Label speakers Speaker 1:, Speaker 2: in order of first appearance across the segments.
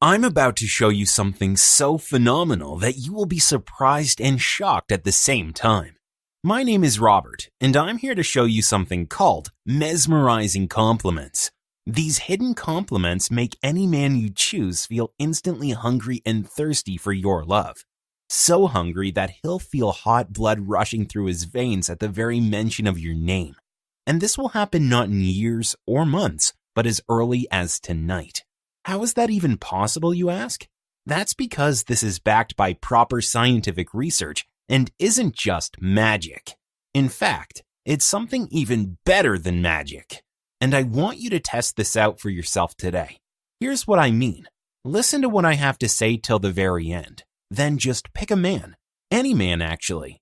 Speaker 1: I'm about to show you something so phenomenal that you will be surprised and shocked at the same time. My name is Robert, and I'm here to show you something called mesmerizing compliments. These hidden compliments make any man you choose feel instantly hungry and thirsty for your love. So hungry that he'll feel hot blood rushing through his veins at the very mention of your name. And this will happen not in years or months, but as early as tonight. How is that even possible, you ask? That's because this is backed by proper scientific research and isn't just magic. In fact, it's something even better than magic. And I want you to test this out for yourself today. Here's what I mean. Listen to what I have to say till the very end. Then just pick a man. Any man, actually.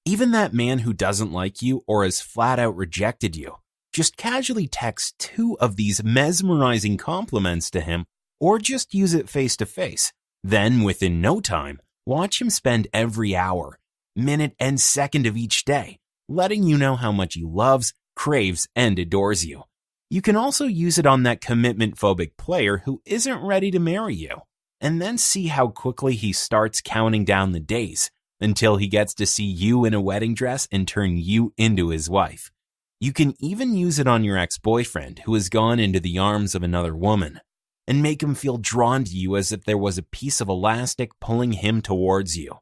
Speaker 1: Even that man who doesn't like you or has flat out rejected you. Just casually text 2 of these mesmerizing compliments to him, or just use it face to face. Then, within no time, watch him spend every hour, minute, and second of each day, letting you know how much he loves, craves, and adores you. You can also use it on that commitment-phobic player who isn't ready to marry you, and then see how quickly he starts counting down the days until he gets to see you in a wedding dress and turn you into his wife. You can even use it on your ex-boyfriend who has gone into the arms of another woman and make him feel drawn to you as if there was a piece of elastic pulling him towards you.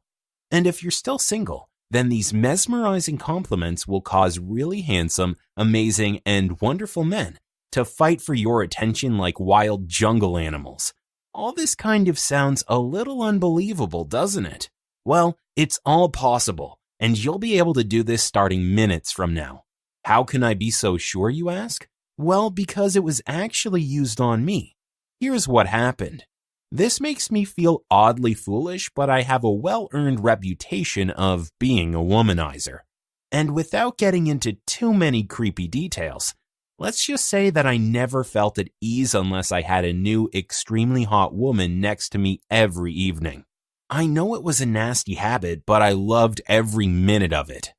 Speaker 1: And if you're still single, then these mesmerizing compliments will cause really handsome, amazing, and wonderful men to fight for your attention like wild jungle animals. All this kind of sounds a little unbelievable, doesn't it? Well, it's all possible, and you'll be able to do this starting minutes from now. How can I be so sure, you ask? Well, because it was actually used on me. Here's what happened. This makes me feel oddly foolish, but I have a well-earned reputation of being a womanizer. And without getting into too many creepy details, let's just say that I never felt at ease unless I had a new, extremely hot woman next to me every evening. I know it was a nasty habit, but I loved every minute of it.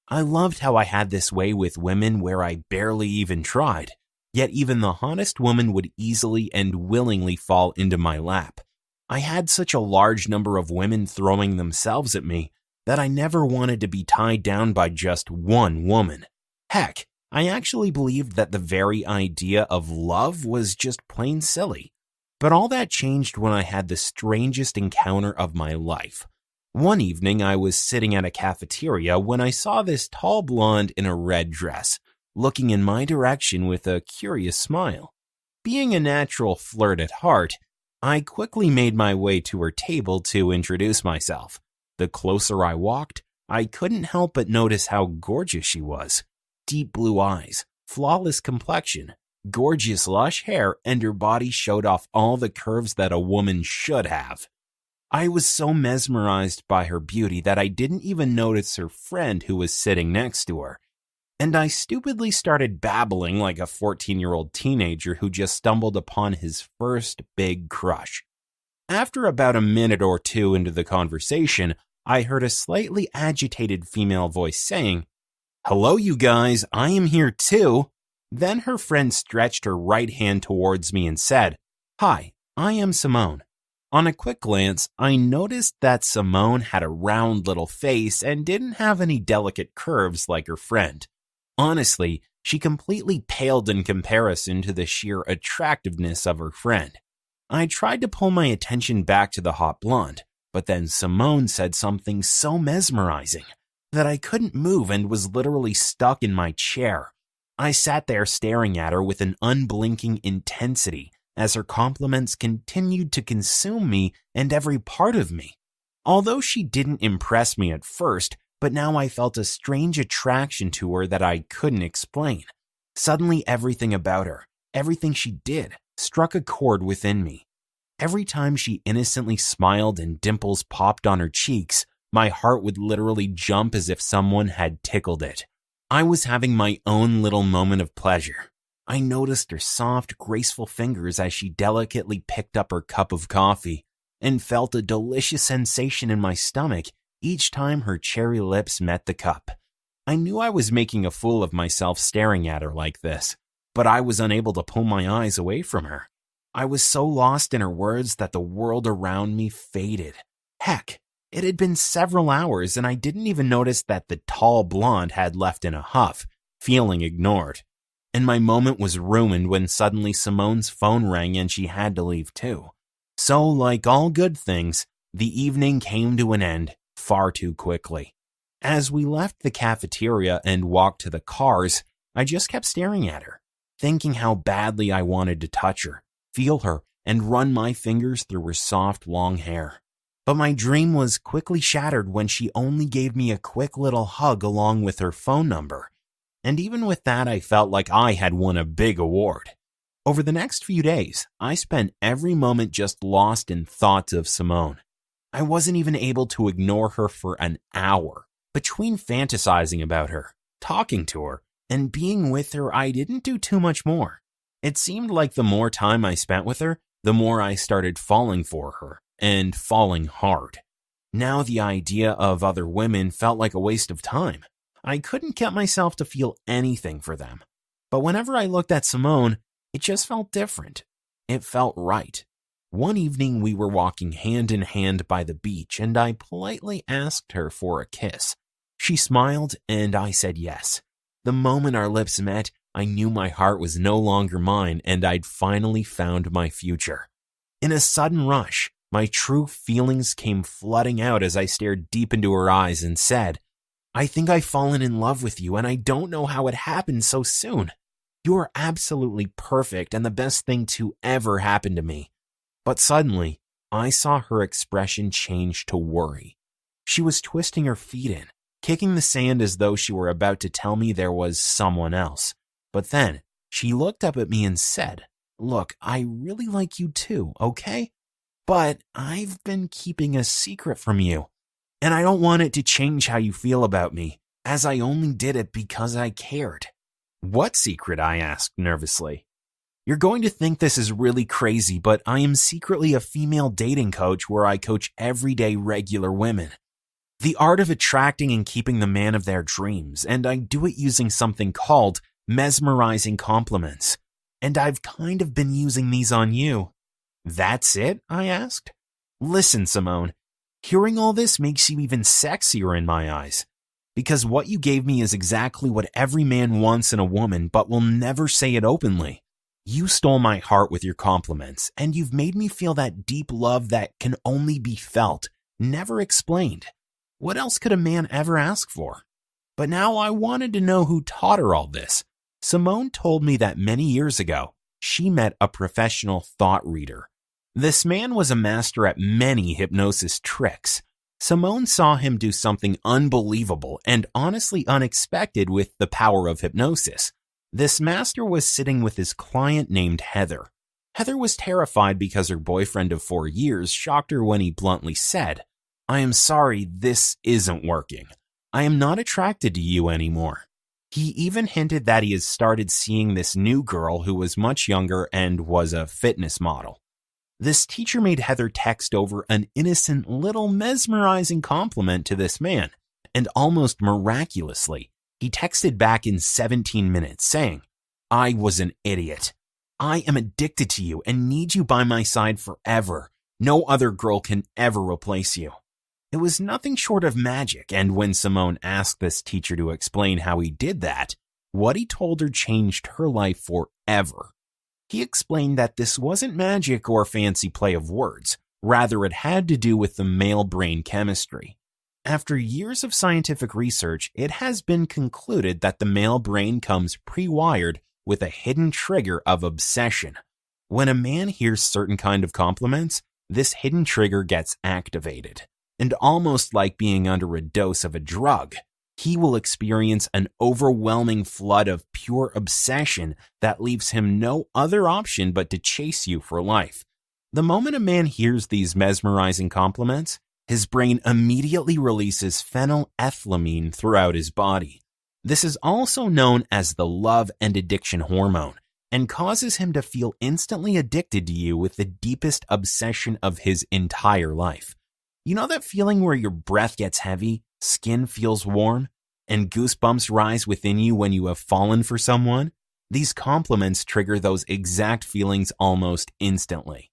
Speaker 1: I loved how I had this way with women where I barely even tried, yet even the hottest woman would easily and willingly fall into my lap. I had such a large number of women throwing themselves at me that I never wanted to be tied down by just one woman. Heck, I actually believed that the very idea of love was just plain silly. But all that changed when I had the strangest encounter of my life. One evening, I was sitting at a cafeteria when I saw this tall blonde in a red dress, looking in my direction with a curious smile. Being a natural flirt at heart, I quickly made my way to her table to introduce myself. The closer I walked, I couldn't help but notice how gorgeous she was. Deep blue eyes, flawless complexion, gorgeous lush hair, and her body showed off all the curves that a woman should have. I was so mesmerized by her beauty that I didn't even notice her friend who was sitting next to her. And I stupidly started babbling like a 14-year-old teenager who just stumbled upon his first big crush. After about a minute or two into the conversation, I heard a slightly agitated female voice saying, "Hello, you guys, I am here too." Then her friend stretched her right hand towards me and said, "Hi, I am Simone." On a quick glance, I noticed that Simone had a round little face and didn't have any delicate curves like her friend. Honestly, she completely paled in comparison to the sheer attractiveness of her friend. I tried to pull my attention back to the hot blonde, but then Simone said something so mesmerizing that I couldn't move and was literally stuck in my chair. I sat there staring at her with an unblinking intensity as her compliments continued to consume me and every part of me. Although she didn't impress me at first, but now I felt a strange attraction to her that I couldn't explain. Suddenly everything about her, everything she did, struck a chord within me. Every time she innocently smiled and dimples popped on her cheeks, my heart would literally jump as if someone had tickled it. I was having my own little moment of pleasure. I noticed her soft, graceful fingers as she delicately picked up her cup of coffee and felt a delicious sensation in my stomach each time her cherry lips met the cup. I knew I was making a fool of myself staring at her like this, but I was unable to pull my eyes away from her. I was so lost in her words that the world around me faded. Heck, it had been several hours and I didn't even notice that the tall blonde had left in a huff, feeling ignored. And my moment was ruined when suddenly Simone's phone rang and she had to leave too. So, like all good things, the evening came to an end far too quickly. As we left the cafeteria and walked to the cars, I just kept staring at her, thinking how badly I wanted to touch her, feel her, and run my fingers through her soft, long hair. But my dream was quickly shattered when she only gave me a quick little hug along with her phone number. And even with that, I felt like I had won a big award. Over the next few days, I spent every moment just lost in thoughts of Simone. I wasn't even able to ignore her for an hour. Between fantasizing about her, talking to her, and being with her, I didn't do too much more. It seemed like the more time I spent with her, the more I started falling for her, and falling hard. Now the idea of other women felt like a waste of time. I couldn't get myself to feel anything for them. But whenever I looked at Simone, it just felt different. It felt right. One evening we were walking hand in hand by the beach and I politely asked her for a kiss. She smiled and I said yes. The moment our lips met, I knew my heart was no longer mine and I'd finally found my future. In a sudden rush, my true feelings came flooding out as I stared deep into her eyes and said, I think I've fallen in love with you and I don't know how it happened so soon. You are absolutely perfect and the best thing to ever happen to me. But suddenly, I saw her expression change to worry. She was twisting her feet in, kicking the sand as though she were about to tell me there was someone else. But then, she looked up at me and said, Look, I really like you too, okay? But I've been keeping a secret from you. And I don't want it to change how you feel about me, as I only did it because I cared. What secret? I asked nervously. You're going to think this is really crazy, but I am secretly a female dating coach where I coach everyday regular women. The art of attracting and keeping the man of their dreams, and I do it using something called mesmerizing compliments. And I've kind of been using these on you. That's it? I asked. Listen, Simone, hearing all this makes you even sexier in my eyes. Because what you gave me is exactly what every man wants in a woman, but will never say it openly. You stole my heart with your compliments, and you've made me feel that deep love that can only be felt, never explained. What else could a man ever ask for? But now I wanted to know who taught her all this. Simone told me that many years ago, she met a professional thought reader. This man was a master at many hypnosis tricks. Simone saw him do something unbelievable and honestly unexpected with the power of hypnosis. This master was sitting with his client named Heather. Heather was terrified because her boyfriend of 4 years shocked her when he bluntly said, I am sorry, this isn't working. I am not attracted to you anymore. He even hinted that he has started seeing this new girl who was much younger and was a fitness model. This teacher made Heather text over an innocent little mesmerizing compliment to this man, and almost miraculously, he texted back in 17 minutes saying, I was an idiot. I am addicted to you and need you by my side forever. No other girl can ever replace you. It was nothing short of magic, and when Simone asked this teacher to explain how he did that, what he told her changed her life forever. He explained that this wasn't magic or fancy play of words, rather it had to do with the male brain chemistry. After years of scientific research, it has been concluded that the male brain comes pre-wired with a hidden trigger of obsession. When a man hears certain kind of compliments, this hidden trigger gets activated. And almost like being under a dose of a drug, he will experience an overwhelming flood of pure obsession that leaves him no other option but to chase you for life. The moment a man hears these mesmerizing compliments, his brain immediately releases phenylethylamine throughout his body. This is also known as the love and addiction hormone and causes him to feel instantly addicted to you with the deepest obsession of his entire life. You know that feeling where your breath gets heavy, skin feels warm, and goosebumps rise within you when you have fallen for someone? These compliments trigger those exact feelings almost instantly.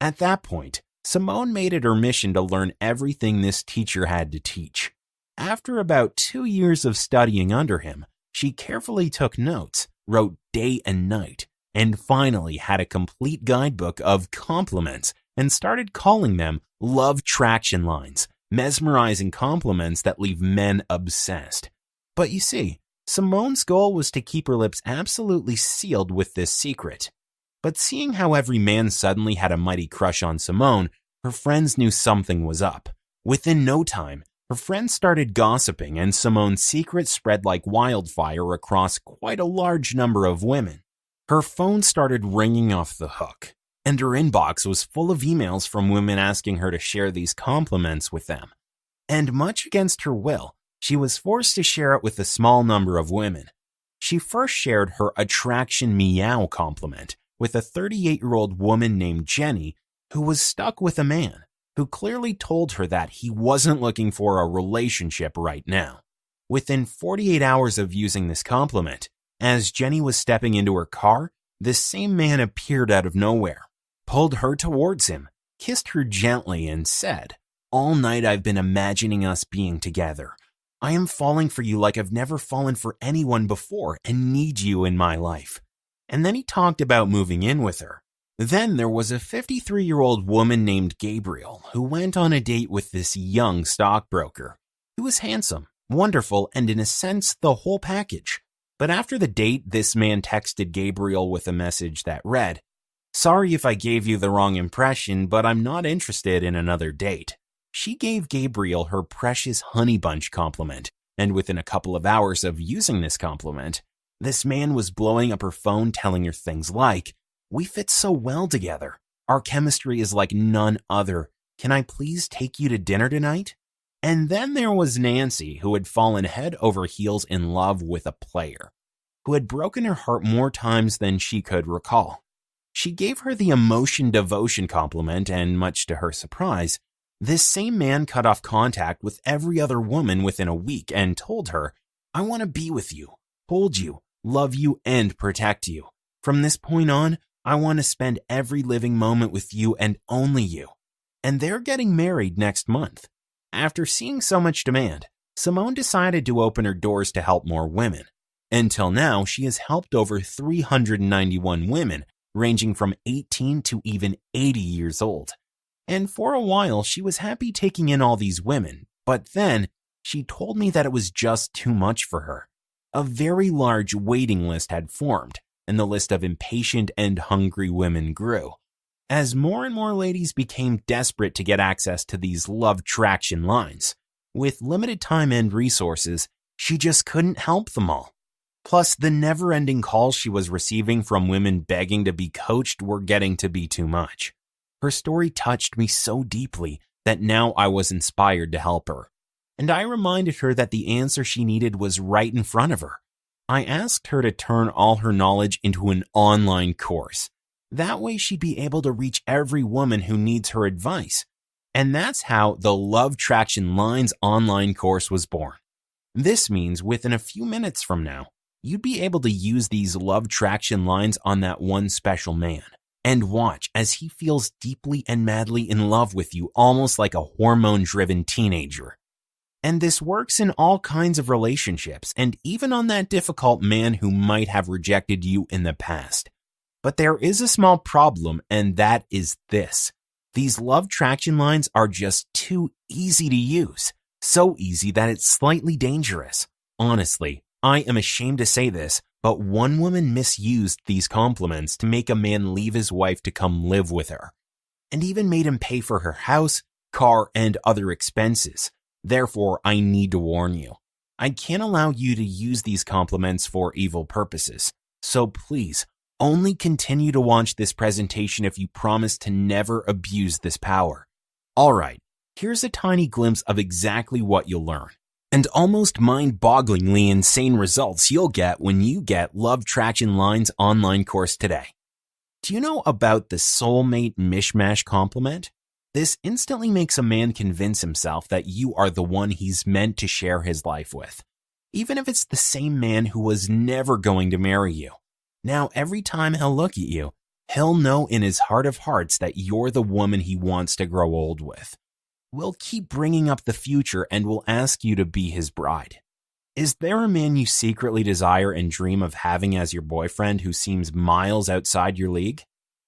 Speaker 1: At that point, Simone made it her mission to learn everything this teacher had to teach. After about 2 years of studying under him, she carefully took notes, wrote day and night, and finally had a complete guidebook of compliments and started calling them love traction lines, mesmerizing compliments that leave men obsessed. But you see, Simone's goal was to keep her lips absolutely sealed with this secret. But seeing how every man suddenly had a mighty crush on Simone, her friends knew something was up. Within no time, her friends started gossiping and Simone's secret spread like wildfire across quite a large number of women. Her phone started ringing off the hook, and her inbox was full of emails from women asking her to share these compliments with them. And much against her will, she was forced to share it with a small number of women. She first shared her attraction meow compliment with a 38-year-old woman named Jenny who was stuck with a man who clearly told her that he wasn't looking for a relationship right now. Within 48 hours of using this compliment, as Jenny was stepping into her car, this same man appeared out of nowhere, pulled her towards him, kissed her gently, and said, "All night I've been imagining us being together. I am falling for you like I've never fallen for anyone before and need you in my life." And then he talked about moving in with her. Then there was a 53-year-old woman named Gabriel who went on a date with this young stockbroker. He was handsome, wonderful, and in a sense, the whole package. But after the date, this man texted Gabriel with a message that read, "Sorry if I gave you the wrong impression, but I'm not interested in another date." She gave Gabriel her precious honey bunch compliment, and within a couple of hours of using this compliment, this man was blowing up her phone telling her things like, "We fit so well together. Our chemistry is like none other. Can I please take you to dinner tonight?" And then there was Nancy, who had fallen head over heels in love with a player, who had broken her heart more times than she could recall. She gave her the emotion devotion compliment, and much to her surprise, this same man cut off contact with every other woman within a week and told her, "I want to be with you, hold you, love you, and protect you. From this point on, I want to spend every living moment with you and only you." And they're getting married next month. After seeing so much demand, Simone decided to open her doors to help more women. Until now, she has helped over 391 women, ranging from 18 to even 80 years old. And for a while, she was happy taking in all these women, but then she told me that it was just too much for her. A very large waiting list had formed, and the list of impatient and hungry women grew. As more and more ladies became desperate to get access to these love traction lines, with limited time and resources, she just couldn't help them all. Plus, the never-ending calls she was receiving from women begging to be coached were getting to be too much. Her story touched me so deeply that now I was inspired to help her. And I reminded her that the answer she needed was right in front of her. I asked her to turn all her knowledge into an online course. That way she'd be able to reach every woman who needs her advice. And that's how the Love Traction Lines online course was born. This means within a few minutes from now, you'd be able to use these love traction lines on that one special man and watch as he feels deeply and madly in love with you, almost like a hormone-driven teenager. And this works in all kinds of relationships and even on that difficult man who might have rejected you in the past. But there is a small problem, and that is this. These love traction lines are just too easy to use. So easy that it's slightly dangerous. Honestly, I am ashamed to say this, but one woman misused these compliments to make a man leave his wife to come live with her, and even made him pay for her house, car, and other expenses. Therefore, I need to warn you. I can't allow you to use these compliments for evil purposes. So please, only continue to watch this presentation if you promise to never abuse this power. Alright, here's a tiny glimpse of exactly what you'll learn, and almost mind-bogglingly insane results you'll get when you get Love Traction Lines online course today. Do you know about the soulmate mishmash compliment? This instantly makes a man convince himself that you are the one he's meant to share his life with, even if it's the same man who was never going to marry you. Now, every time he'll look at you, he'll know in his heart of hearts that you're the woman he wants to grow old with. We'll keep bringing up the future and will ask you to be his bride. Is there a man you secretly desire and dream of having as your boyfriend who seems miles outside your league?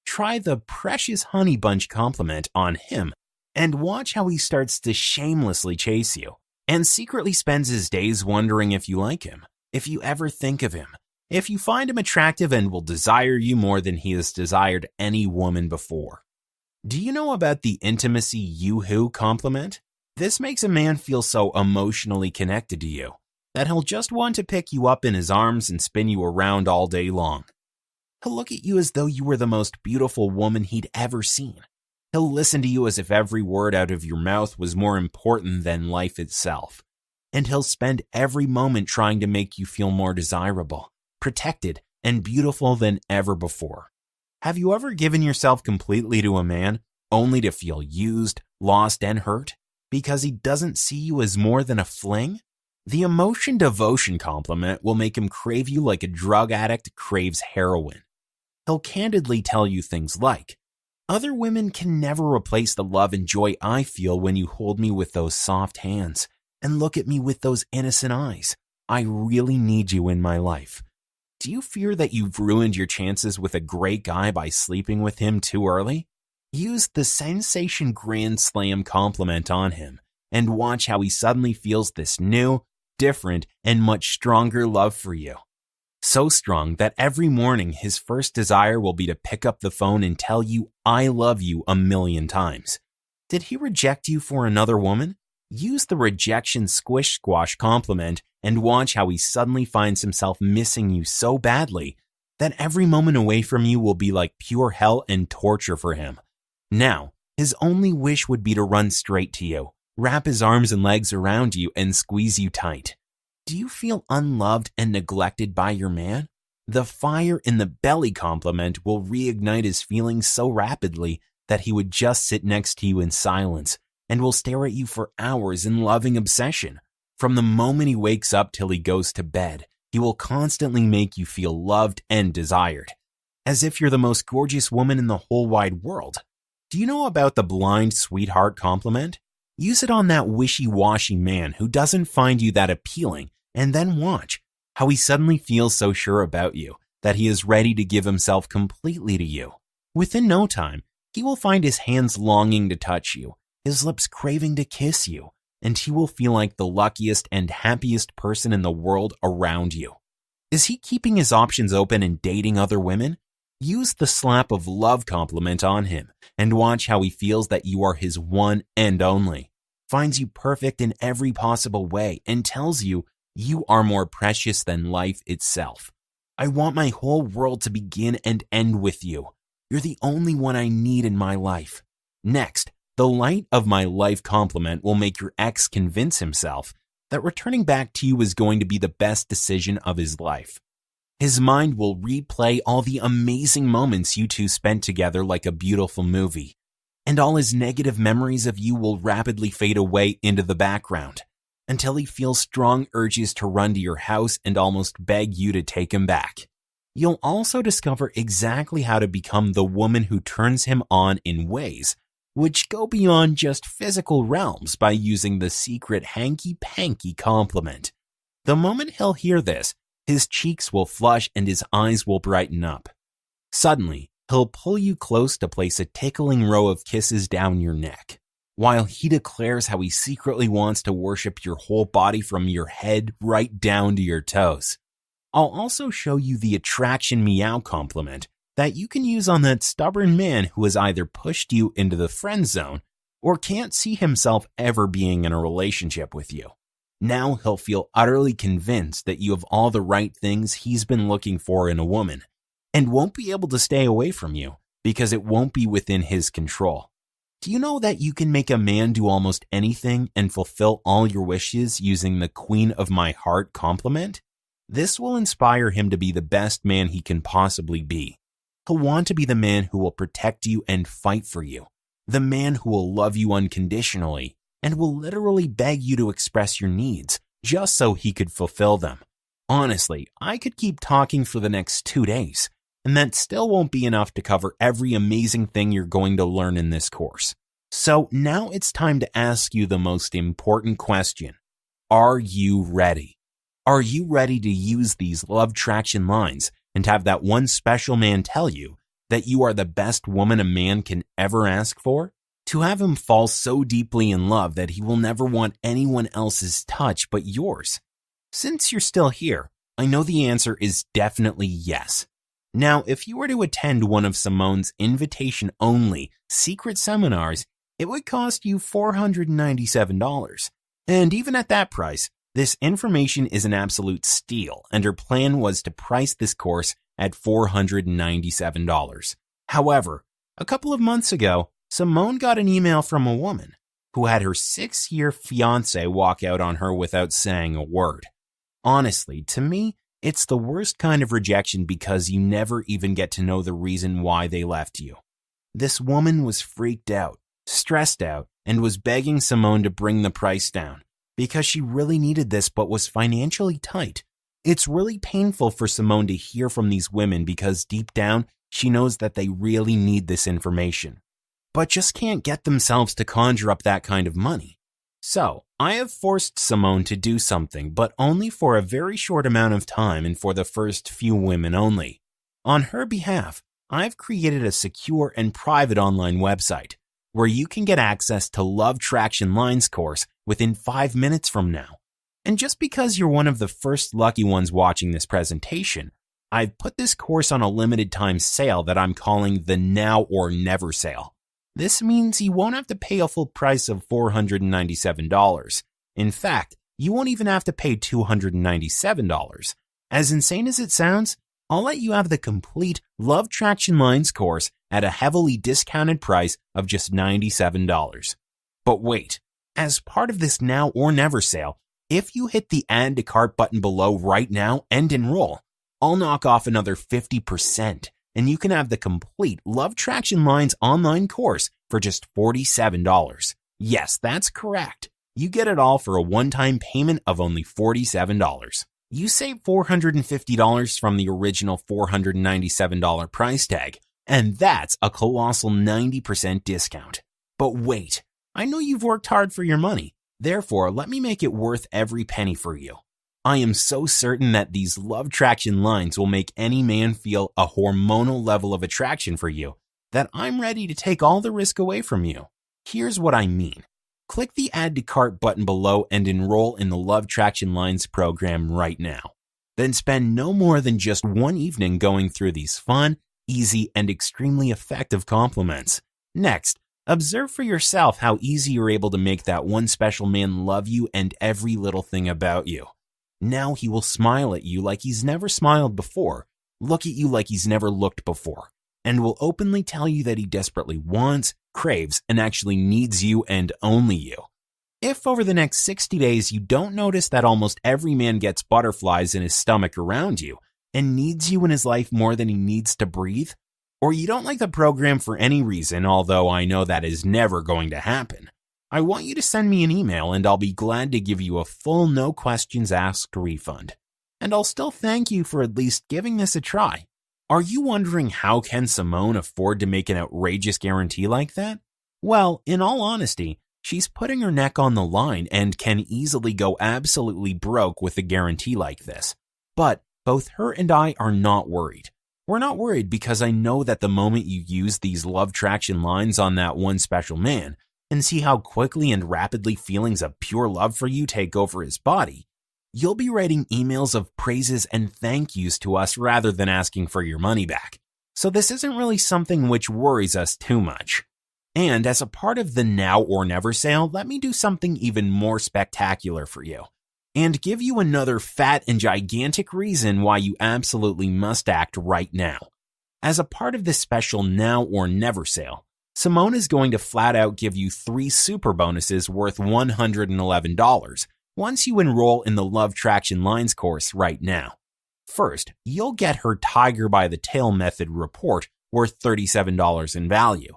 Speaker 1: Try the precious honey bunch compliment on him and watch how he starts to shamelessly chase you and secretly spends his days wondering if you like him, if you ever think of him, if you find him attractive, and will desire you more than he has desired any woman before. Do you know about the intimacy yoo-hoo compliment? This makes a man feel so emotionally connected to you that he'll just want to pick you up in his arms and spin you around all day long. He'll look at you as though you were the most beautiful woman he'd ever seen. He'll listen to you as if every word out of your mouth was more important than life itself. And he'll spend every moment trying to make you feel more desirable, protected, and beautiful than ever before. Have you ever given yourself completely to a man only to feel used, lost, and hurt because he doesn't see you as more than a fling? The emotion devotion compliment will make him crave you like a drug addict craves heroin. He'll candidly tell you things like, "Other women can never replace the love and joy I feel when you hold me with those soft hands and look at me with those innocent eyes. I really need you in my life." Do you fear that you've ruined your chances with a great guy by sleeping with him too early? Use the sensation grand slam compliment on him and watch how he suddenly feels this new, different, and much stronger love for you. So strong that every morning his first desire will be to pick up the phone and tell you, "I love you" 1,000,000 times. Did he reject you for another woman? Use the rejection squish squash compliment and watch how he suddenly finds himself missing you so badly that every moment away from you will be like pure hell and torture for him. Now, his only wish would be to run straight to you, wrap his arms and legs around you, and squeeze you tight. Do you feel unloved and neglected by your man? The fire in the belly compliment will reignite his feelings so rapidly that he would just sit next to you in silence and will stare at you for hours in loving obsession. From the moment he wakes up till he goes to bed, he will constantly make you feel loved and desired, as if you're the most gorgeous woman in the whole wide world. Do you know about the blind sweetheart compliment? Use it on that wishy-washy man who doesn't find you that appealing, and then watch how he suddenly feels so sure about you that he is ready to give himself completely to you. Within no time, he will find his hands longing to touch you, his lips craving to kiss you, and he will feel like the luckiest and happiest person in the world around you. Is he keeping his options open and dating other women? Use the slap of love compliment on him and watch how he feels that you are his one and only, finds you perfect in every possible way, and tells you you are more precious than life itself. I want my whole world to begin and end with you. You're the only one I need in my life. Next, the light of my life compliment will make your ex convince himself that returning back to you is going to be the best decision of his life. His mind will replay all the amazing moments you two spent together like a beautiful movie, and all his negative memories of you will rapidly fade away into the background until he feels strong urges to run to your house and almost beg you to take him back. You'll also discover exactly how to become the woman who turns him on in ways which go beyond just physical realms by using the secret hanky-panky compliment. The moment he'll hear this, his cheeks will flush and his eyes will brighten up. Suddenly, he'll pull you close to place a tickling row of kisses down your neck, while he declares how he secretly wants to worship your whole body from your head right down to your toes. I'll also show you the attraction meow compliment that you can use on that stubborn man who has either pushed you into the friend zone or can't see himself ever being in a relationship with you. Now he'll feel utterly convinced that you have all the right things he's been looking for in a woman and won't be able to stay away from you because it won't be within his control. Do you know that you can make a man do almost anything and fulfill all your wishes using the Queen of My Heart compliment? This will inspire him to be the best man he can possibly be. He'll want to be the man who will protect you and fight for you, the man who will love you unconditionally and will literally beg you to express your needs just so he could fulfill them. Honestly, I could keep talking for the next 2 days, and that still won't be enough to cover every amazing thing you're going to learn in this course. So now it's time to ask you the most important question. Are you ready? Are you ready to use these love traction lines and have that one special man tell you that you are the best woman a man can ever ask for? To have him fall so deeply in love that he will never want anyone else's touch but yours? Since you're still here, I know the answer is definitely yes. Now, if you were to attend one of Simone's invitation-only secret seminars, it would cost you $497. And even at that price, this information is an absolute steal, and her plan was to price this course at $497. However, a couple of months ago, Simone got an email from a woman who had her 6-year fiancé walk out on her without saying a word. Honestly, to me, it's the worst kind of rejection because you never even get to know the reason why they left you. This woman was freaked out, stressed out, and was begging Simone to bring the price down because she really needed this but was financially tight. It's really painful for Simone to hear from these women because deep down, she knows that they really need this information, but just can't get themselves to conjure up that kind of money. So, I have forced Simone to do something, but only for a very short amount of time and for the first few women only. On her behalf, I've created a secure and private online website where you can get access to Love Traction Lines course within 5 minutes from now. And just because you're one of the first lucky ones watching this presentation, I've put this course on a limited time sale that I'm calling the Now or Never sale. This means you won't have to pay a full price of $497. In fact, you won't even have to pay $297. As insane as it sounds, I'll let you have the complete Love Traction Lines course at a heavily discounted price of just $97. But wait, as part of this Now or Never sale, if you hit the Add to Cart button below right now and enroll, I'll knock off another 50%. And you can have the complete Love Traction Lines online course for just $47. Yes, that's correct. You get it all for a one-time payment of only $47. You save $450 from the original $497 price tag, and that's a colossal 90% discount. But wait, I know you've worked hard for your money. Therefore, let me make it worth every penny for you. I am so certain that these love traction lines will make any man feel a hormonal level of attraction for you that I'm ready to take all the risk away from you. Here's what I mean. Click the Add to Cart button below and enroll in the Love Traction Lines program right now. Then spend no more than just one evening going through these fun, easy, and extremely effective compliments. Next, observe for yourself how easy you're able to make that one special man love you and every little thing about you. Now he will smile at you like he's never smiled before, look at you like he's never looked before, and will openly tell you that he desperately wants, craves, and actually needs you and only you. If over the next 60 days you don't notice that almost every man gets butterflies in his stomach around you and needs you in his life more than he needs to breathe, or you don't like the program for any reason, although I know that is never going to happen, I want you to send me an email and I'll be glad to give you a full no questions asked refund. And I'll still thank you for at least giving this a try. Are you wondering how can Simone afford to make an outrageous guarantee like that? Well, in all honesty, she's putting her neck on the line and can easily go absolutely broke with a guarantee like this. But both her and I are not worried. We're not worried because I know that the moment you use these love traction lines on that one special man, and see how quickly and rapidly feelings of pure love for you take over his body, you'll be writing emails of praises and thank yous to us rather than asking for your money back. So this isn't really something which worries us too much. And as a part of the Now or Never sale, let me do something even more spectacular for you and give you another fat and gigantic reason why you absolutely must act right now. As a part of this special Now or Never sale, Simone is going to flat out give you 3 super bonuses worth $111 once you enroll in the Love Traction Lines course right now. First, you'll get her Tiger by the Tail method report worth $37 in value.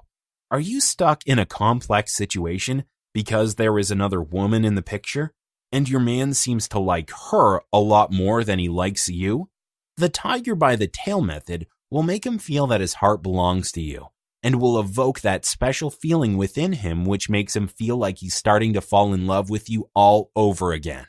Speaker 1: Are you stuck in a complex situation because there is another woman in the picture and your man seems to like her a lot more than he likes you? The Tiger by the Tail method will make him feel that his heart belongs to you, and will evoke that special feeling within him which makes him feel like he's starting to fall in love with you all over again.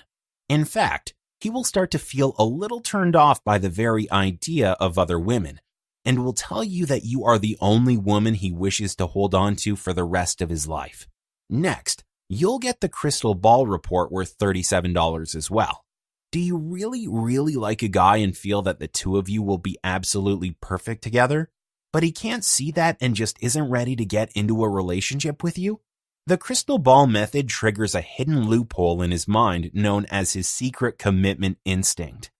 Speaker 1: In fact, he will start to feel a little turned off by the very idea of other women, and will tell you that you are the only woman he wishes to hold on to for the rest of his life. Next, you'll get the crystal ball report worth $37 as well. Do you really like a guy and feel that the two of you will be absolutely perfect together, but he can't see that and just isn't ready to get into a relationship with you? The crystal ball method triggers a hidden loophole in his mind known as his secret commitment instinct.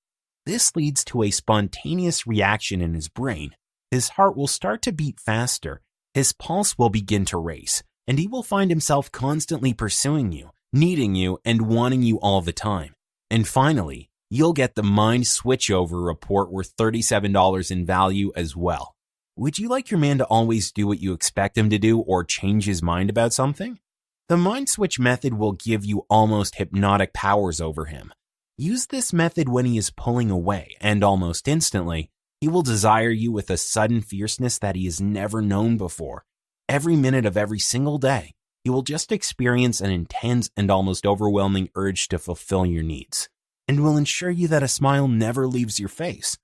Speaker 1: This leads to a spontaneous reaction in his brain. His heart will start to beat faster, his pulse will begin to race, and he will find himself constantly pursuing you, needing you, and wanting you all the time. And finally, you'll get the mind switchover report worth $37 in value as well. Would you like your man to always do what you expect him to do or change his mind about something? The mind switch method will give you almost hypnotic powers over him. Use this method when he is pulling away, and almost instantly, he will desire you with a sudden fierceness that he has never known before. Every minute of every single day, he will just experience an intense and almost overwhelming urge to fulfill your needs, and will ensure you that a smile never leaves your face.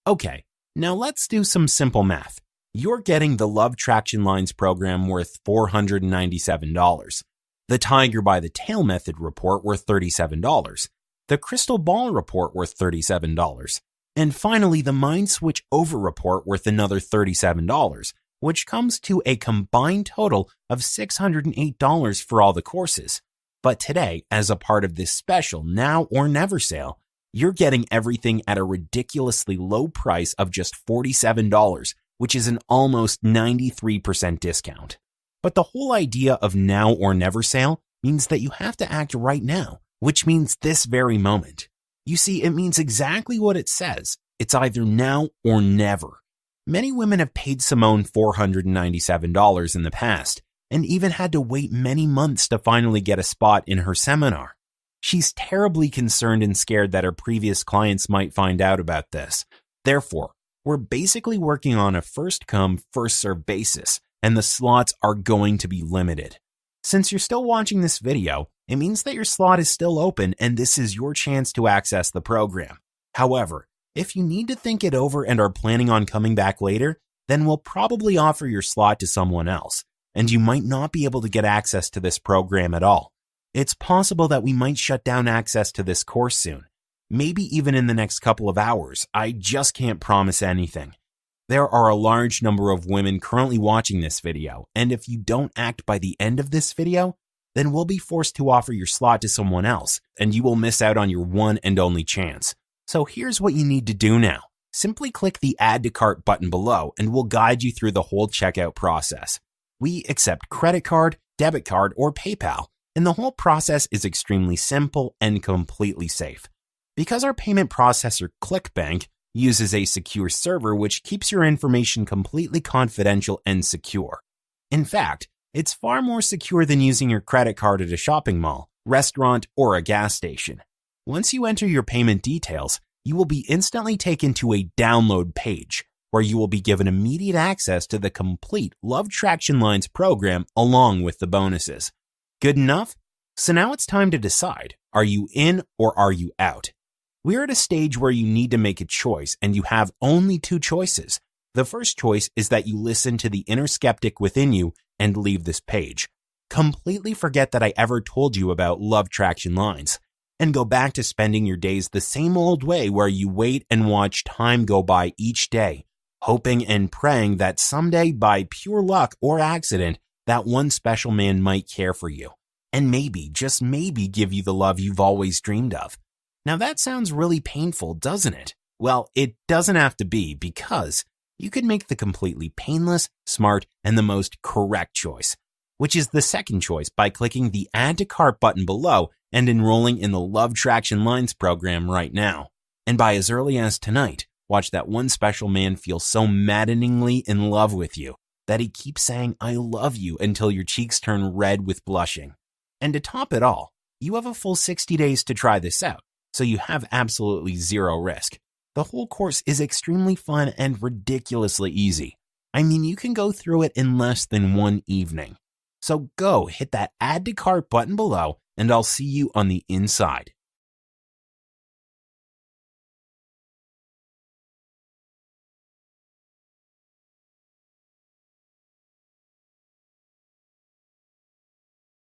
Speaker 1: Okay, now let's do some simple math. You're getting the Love Traction Lines program worth $497, the Tiger by the Tail method report worth $37, the Crystal Ball report worth $37, and finally the Mind Switch Over report worth another $37, which comes to a combined total of $608 for all the courses. But today, as a part of this special Now or Never sale, you're getting everything at a ridiculously low price of just $47, which is an almost 93% discount. But the whole idea of Now or Never sale means that you have to act right now, which means this very moment. You see, it means exactly what it says. It's either now or never. Many women have paid Simone $497 in the past, and even had to wait many months to finally get a spot in her seminar. She's terribly concerned and scared that her previous clients might find out about this. Therefore, we're basically working on a first-come, first-served basis, and the slots are going to be limited. Since you're still watching this video, it means that your slot is still open and this is your chance to access the program. However, if you need to think it over and are planning on coming back later, then we'll probably offer your slot to someone else, and you might not be able to get access to this program at all. It's possible that we might shut down access to this course soon. Maybe even in the next couple of hours. I just can't promise anything. There are a large number of women currently watching this video, and if you don't act by the end of this video, then we'll be forced to offer your slot to someone else, and you will miss out on your one and only chance. So here's what you need to do now. Simply click the Add to Cart button below, and we'll guide you through the whole checkout process. We accept credit card, debit card, or PayPal, and the whole process is extremely simple and completely safe. Because our payment processor ClickBank uses a secure server which keeps your information completely confidential and secure. In fact, it's far more secure than using your credit card at a shopping mall, restaurant, or a gas station. Once you enter your payment details, you will be instantly taken to a download page where you will be given immediate access to the complete Love Traction Lines program along with the bonuses. Good enough? So now it's time to decide, are you in or are you out? We're at a stage where you need to make a choice, and you have only two choices. The first choice is that you listen to the inner skeptic within you and leave this page. Completely forget that I ever told you about Love Traction Lines, and go back to spending your days the same old way where you wait and watch time go by each day, hoping and praying that someday, by pure luck or accident, that one special man might care for you, and maybe, just maybe, give you the love you've always dreamed of. Now that sounds really painful, doesn't it? Well, it doesn't have to be, because you could make the completely painless, smart, and the most correct choice, which is the second choice by clicking the Add to Cart button below and enrolling in the Love Traction Lines program right now. And by as early as tonight, watch that one special man feel so maddeningly in love with you that he keeps saying, "I love you," until your cheeks turn red with blushing. And to top it all, you have a full 60 days to try this out, so you have absolutely zero risk. The whole course is extremely fun and ridiculously easy. I mean, you can go through it in less than one evening. So go hit that add to cart button below, and I'll see you on the inside.